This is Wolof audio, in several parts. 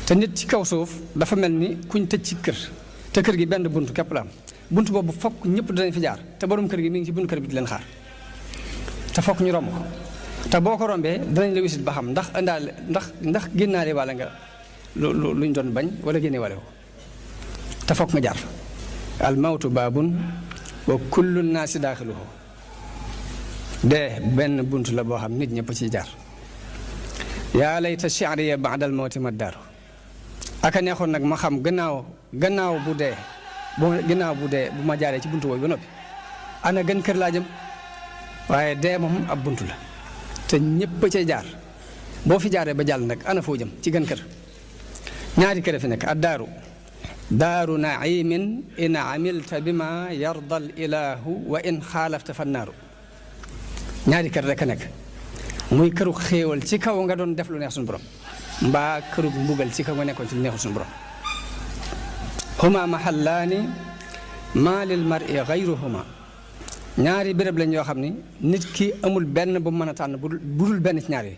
te nit ci kaw suuf dafa mel ni kuñ tëj ci kër te kër gi benn bunt képp la am bunt boobu fokk ñëpp danañ fi jaar te borom kër gi mi ngi ci bunt kër bi di leen xaar te fokk ñu romb ko te boo ko rombee danañ la wisit ba xam ndax indaale ndax génnaale wala nga luñ doon bañ wala génne wale ko te fokk nga jaar fa al mawtu baabun wa kullu naasi daaxiluhu dee benn bunt la boo xam nit ñëpp ciy jaar yaa layta shi'riya ba'dal mawti ma daaru aka neexoon nag ma xam gannaaw bu dee bu ma jaaree ci buntu boobu ba noppi ana gën kër laa jëm waaye dee moom ab buntu la te ñëpp a cay jaar boo fi jaaree ba jàll nag ana foo jëm ci gën kër ñaari kër fi nekk ad daaru naimin in amilta bima yarda al ilahu wa in xaalafta fa naaru ñaari kër rek a nekk muy këru xéewal ci kaw nga doon def lu neex suñu borom mbaa këru mbugal ci kaw nga nekkoon ci lu neexul suñu borom huma mahallaani maa lil mar'i gayruhuma ñaari béréb lañ yoo xam ni nit ki amul benn bu mën a tànn budul benn ci ñaari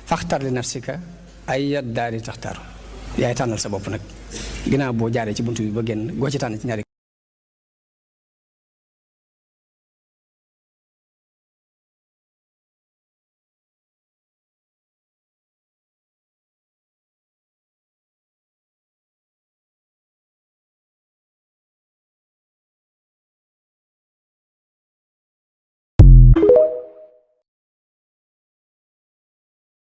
faxtar li nafsika ay daari taxtaaru yaay tànnal sa bopp nag ginnaaw boo jaaree ci buntu bi ba génn goo ci tànn ci ñaari